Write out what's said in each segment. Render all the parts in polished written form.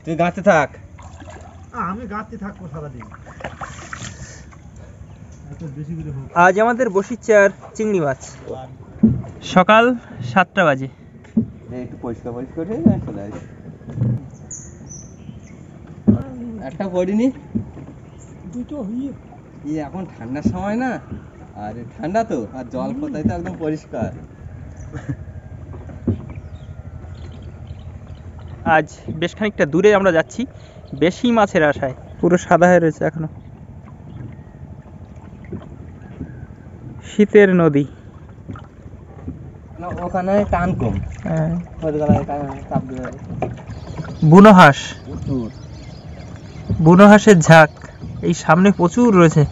তুই গাঁতে থাক, আমি গাঁতে থাকবো সারাদিন। আজ আমাদের বসিচ্ছে আর চিংড়ি মাছ। সকাল 7টা বাজে। একটু পরিষ্কার পরিষ্কার করে চলে আসি। একটা করিনি, দুটো হয়ে এখন ঠান্ডার সময় না, আর ঠান্ডা তো, আর জল কোথায় তো একদম পরিষ্কার। আজ বেশ খানিকটা দূরে আমরা যাচ্ছি বেশি মাছের আশায়। পুরো সাদা হয়ে রয়েছে এখনো। শীতের নদী, ওখানে টান কম, বুনো হাঁস, বুনো হাঁসের ঝাঁক এই সামনে প্রচুর রয়েছে।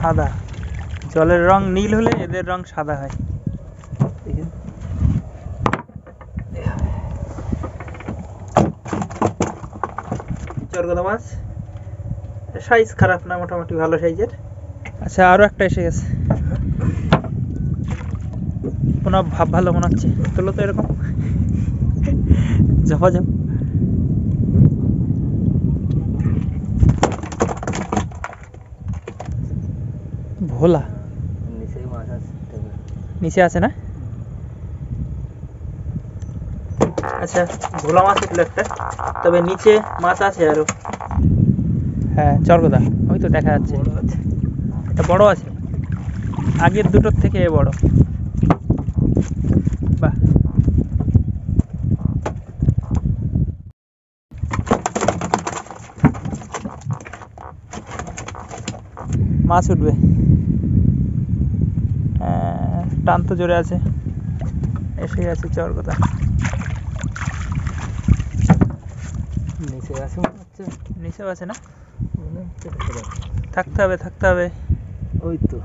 সাদা, জলের রং নীল হলে এদের রং সাদা হয়। চরগদা মাছ সাইজ খারাপ না, মোটামুটি ভালো সাইজের। আচ্ছা, আরো একটা এসে গেছে, কোনো ভাব ভালো মনে হচ্ছে। তোলো তো এরকম ঝপাঝপ। ভোলা নিচে আছে না? আচ্ছা, ভোলা মাছ উঠলো একটা, তবে নিচে মাছ আছে আরো। হ্যাঁ, চরগদা, ওই তো দেখা যাচ্ছে। এটা বড় আছে, আগের দুটোর থেকে বড়। বাহ, মাছ উঠবে। টান তো জোরে আছে, এসে গেছে চরগদা। নিচে আছে, নিচেও আছে না? থাকতে হবে, থাকতে হবে। ওই তো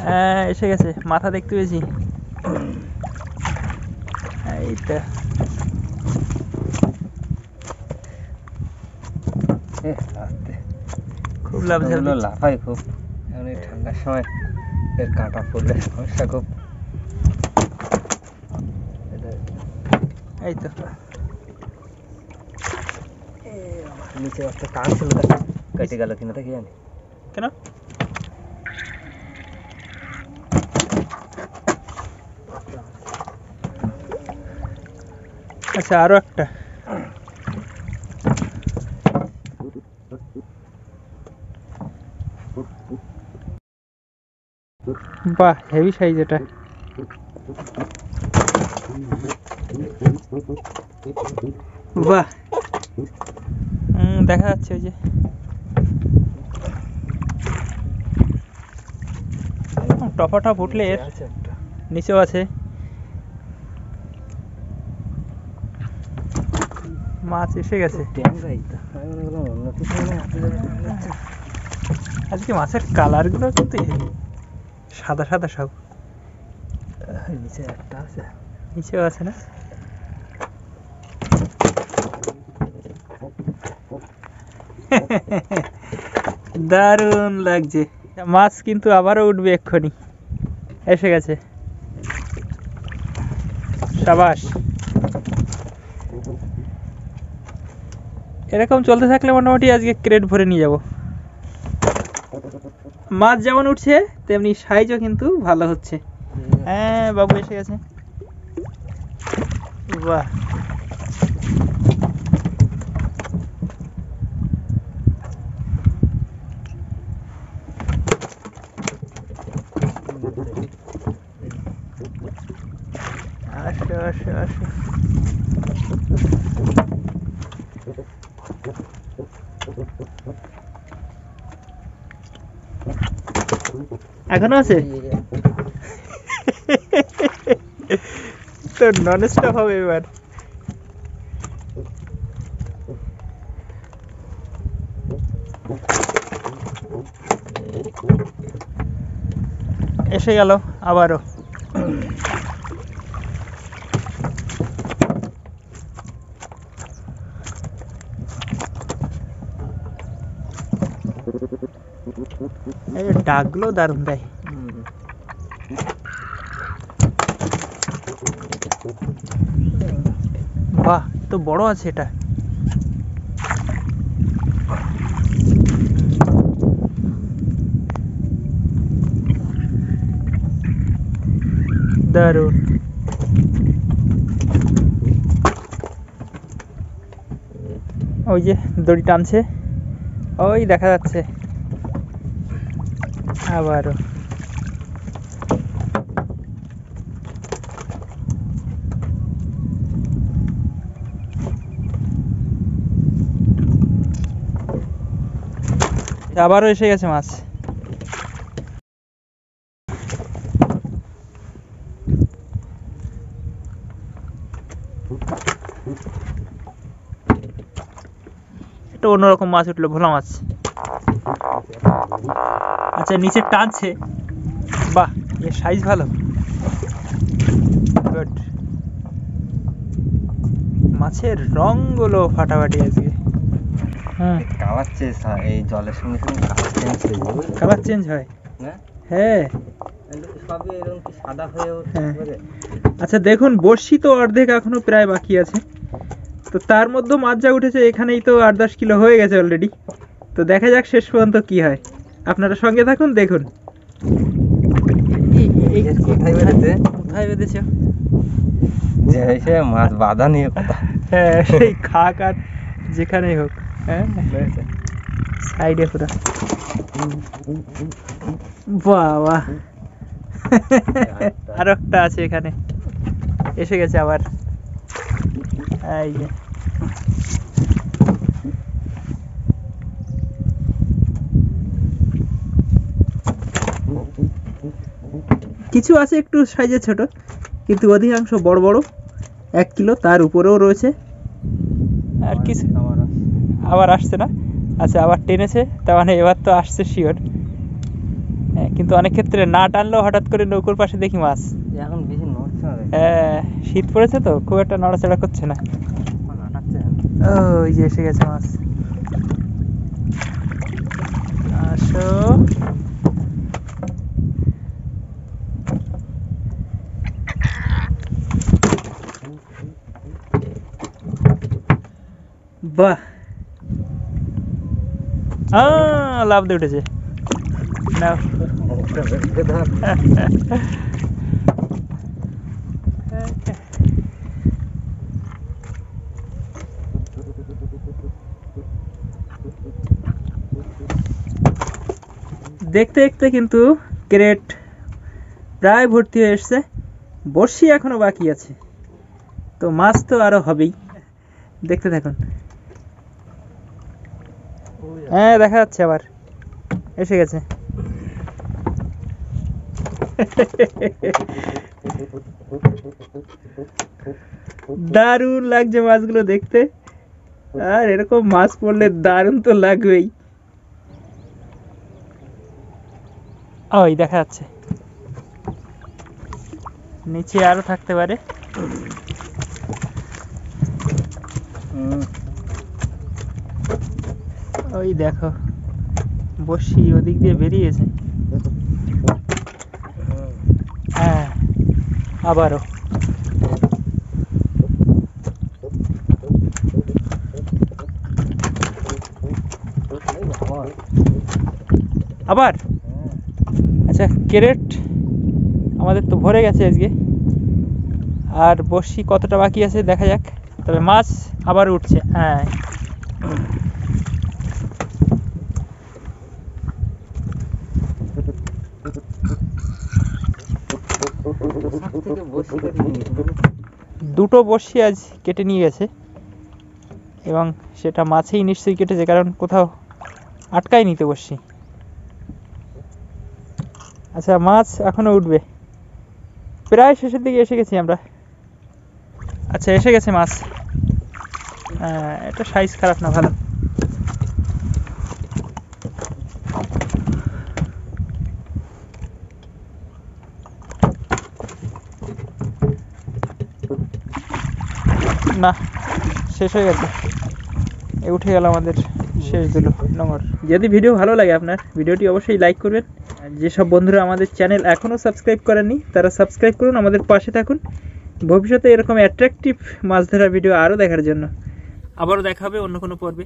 হ্যাঁ, এসে গেছে, মাথা দেখতে পেয়েছি। এইটা খুব লাফায় খুব, এখন এই ঠান্ডার সময় এর কাঁটা পড়লে সমস্যা খুব। এই তো নিচে একটা টান ছিল, কেটে গেল কিনা কি জানি। কেন? আচ্ছা, আরো একটা। বাহ, হেভি সাইজ এটা। বাহ, দেখা যাচ্ছে ওই যে। টপাটা ফুটলে নিচেও আছে মাছ। এসে গেছে আজকে মাছের কালার গুলো কিন্তু সাদা সাদা সব। নিচে একটা আছে, নিচেও আছে না? দারুণ লাগছে মাছ, কিন্তু আবারও উঠবে এক্ষুনি। এসে গেছে, সাবাস। এরকম চলতে থাকলে মোটামুটি আজকে ক্রেট ভরে নিয়ে যাব। মাছ যেমন উঠছে তেমনি সাইজও কিন্তু ভালো হচ্ছে। হ্যাঁ বাবু এসে গেছে। বাহ, আসো আসো আসো। এখনো আছে তো নন স্টপ হবে এবার। এসে গেল আবারও। এই ডাকগুলো দারুণ দেয়। বাহ, তো বড় আছে এটা। দারুণ। ওই যে দড়ি টানছে, ওই দেখা যাচ্ছে আবারও। আবারও এসে গেছে মাছ। একটা অন্যরকম মাছ উঠলো, ভোলা মাছ। আচ্ছা নিচে টানছে, বাহ এর সাইজ ভালো। গুড। মাছের রং গুলো ফাটাফাটি আজকে। হ্যাঁ কালার চেঞ্জ হয়, এই জলের সঙ্গে সঙ্গে কালার চেঞ্জ হয়ে যাবে কালার চেঞ্জ হয়। না? হ্যাঁ সবই এরকম কি সাদা হয়ে হ্যাঁ। উঠবে? আচ্ছা দেখুন, বড়শি তো অর্ধেক এখনো প্রায় বাকি আছে, তো তার মধ্যে মাছ যা উঠেছে এখানেই তো 8-10 কিলো হয়ে গেছে অলরেডি। তো দেখা যাক শেষ পর্যন্ত কি হয়। আপনারা সঙ্গে থাকুন, দেখুন। কোথায় বেঁধেছে? কোথায় বেঁধেছে? যে হয়েছে মাছ বাঁধা নিয়ে কথা। হ্যাঁ সেই খাক আর যেখানেই হোক। হ্যাঁ সাইডে পুরো। বাবা আর একটা আছে এখানে, এসে গেছে আবার। এই যে কিছু আছে একটু সাইজে ছোট, কিন্তু অধিকাংশ বড় বড়, 1 কিলো তার উপরেও রয়েছে। আর কিছু আবার আসছে না। আচ্ছা আবার টেনেছে, তার মানে এবার তো আসছে শিওর। কিন্তু অনেক ক্ষেত্রে না টানলেও হঠাৎ করে নৌকোর পাশে দেখি মাছ। এখন বেশি নড়ছে না। হ্যাঁ শীত পড়েছে তো খুব একটা নড়াচড়া করছে না। ওই যে এসে গেছে মাছ। আসো। বাহ, লাভ দিয়ে উঠেছে। নাও। দেখতে দেখতে কিন্তু ক্রেট প্রায় ভর্তি হয়ে এসছে, বড়শি এখনো বাকি আছে, তো মাছ তো আরো হবেই। দেখতে থাকুন। হ্যাঁ দেখা যাচ্ছে আবার এসে গেছে। দারুণ লাগছে মাছগুলো দেখতে, আর এরকম মাছ পড়লে দারুণ তো লাগবেই। ওই দেখা যাচ্ছে, নিচে আরো থাকতে পারে। ওই দেখো বড়শি ওদিক দিয়ে বেরিয়েছে। হ্যাঁ আবারও। আবার আচ্ছা, ক্যারেট আমাদের তো ভরে গেছে আজকে, আর বড়শি কতটা বাকি আছে দেখা যাক। তবে মাছ আবার উঠছে। হ্যাঁ, দুটো বড়শি আজ কেটে নিয়ে গেছে, এবং সেটা মাছেই নিশ্চয়ই কেটেছে, কারণ কোথাও আটকায় নিতে বড়শি। আচ্ছা, মাছ এখনো উঠবে, প্রায় শেষের দিকে এসে গেছি আমরা। আচ্ছা, এসে গেছে মাছ। এটা সাইজ খারাপ না, ভালো। না, শেষ হয়ে গেছে, উঠে গেল আমাদের শেষ দুটো নোঙর। যদি ভিডিও ভালো লাগে আপনার, ভিডিওটি অবশ্যই লাইক করবেন। যেসব বন্ধুরা আমাদের চ্যানেল এখনও সাবস্ক্রাইব করেননি তারা সাবস্ক্রাইব করুন, আমাদের পাশে থাকুন ভবিষ্যতে এরকম অ্যাট্রাকটিভ মাছ ধরার ভিডিও আরও দেখার জন্য। আবারও দেখা হবে অন্য কোনো পর্বে।